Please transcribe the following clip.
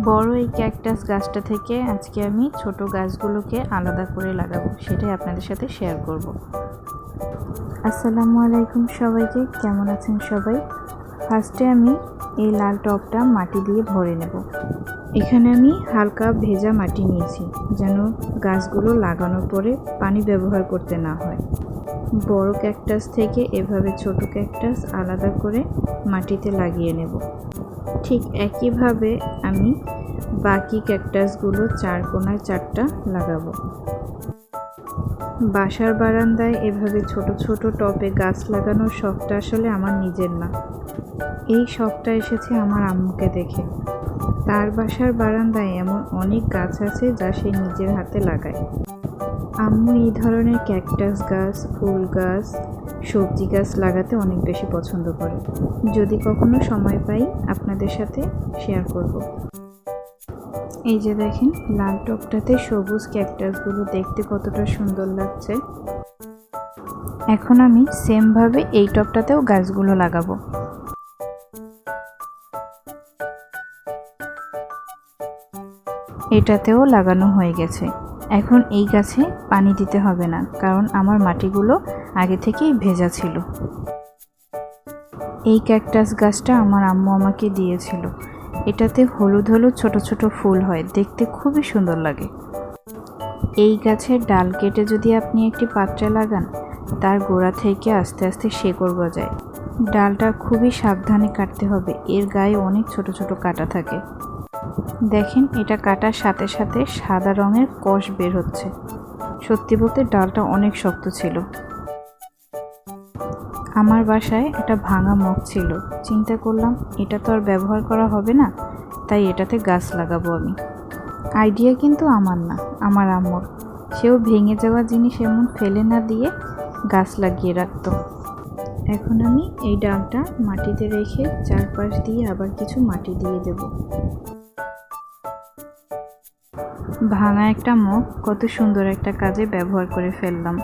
বড় এই ক্যাকটাস গাছটা থেকে আজকে আমি ছোট গাছগুলোকে আলাদা করে লাগাবো, সেটাই আপনাদের সাথে শেয়ার করব। আসসালামু আলাইকুম সবাইকে, কেমন আছেন সবাই? ফার্স্টে আমি এই লাল টবটা মাটি দিয়ে ভরে নেব। এখানে আমি হালকা ভেজা মাটি নিয়েছি যেন গাছগুলো লাগানোর পরে পানি ব্যবহার করতে না হয়। বড় ক্যাকটাস থেকে এভাবে ছোট ক্যাকটাস আলাদা করে মাটিতে লাগিয়ে নেব। ঠিক একইভাবে আমি বাকি ক্যাকটাসগুলো 4 কোণায় 4টা লাগাবো। বাসার বারান্দায় এভাবে ছোট ছোট টবে গাছ লাগানোর শখটা আসলে আমার নিজের না, এই শখটা এসেছে আমার আম্মুকে দেখে। তার বাসার বারান্দায় এমন অনেক গাছ আছে যা সে নিজের হাতে লাগায়। আম্মু এই ধরনের ক্যাকটাস গাছ, ফুল গাছ, সবজি গাছ লাগাতে অনেক বেশি পছন্দ করে। যদি কখনো সময় পাই আপনাদের সাথে শেয়ার করব। এই যে দেখেন, লাল টবটাতে সবুজ ক্যাকটাসগুলো দেখতে কতটা সুন্দর লাগছে। এখন আমি সেমভাবে এই টবটাতেও গাছগুলো লাগাবো। এটাতেও লাগানো হয়ে গেছে। এখন এই গাছে পানি দিতে হবে না, কারণ আমার মাটিগুলো আগে থেকেই ভেজা ছিল। এই ক্যাকটাস গাছটা আমার আম্মু আমাকে দিয়েছিল। এটাতে হলুদ হলুদ ছোট ছোট ফুল হয়, দেখতে খুবই সুন্দর লাগে। এই গাছের ডাল কেটে যদি আপনি একটি পাত্রে লাগান, তার গোড়া থেকে আস্তে আস্তে শেকড় গজায়। ডালটা খুবই সাবধানে কাটতে হবে, এর গায়ে অনেক ছোট ছোট কাঁটা থাকে। দেখেন, এটা কাটার সাথে সাথে সাদা রঙের কষ বের হচ্ছে। সত্যি বলতে ডালটা অনেক শক্ত ছিল। আমার বাসায় একটা ভাঙা মগ ছিল, চিন্তা করলাম এটা তো আর ব্যবহার করা হবে না, তাই এটাতে গাছ লাগাবো আমি। আইডিয়া কিন্তু আমার না, আমার আম্মুর। সেও ভেঙে যাওয়া জিনিস এমন ফেলে না দিয়ে গাছ লাগিয়ে রাখত। এখন আমি এই ডালটা মাটিতে রেখে চারপাশ দিয়ে আবার কিছু মাটি দিয়ে দেব। ভাঙা একটা মগ কত সুন্দর একটা কাজে ব্যবহার করে ফেললাম।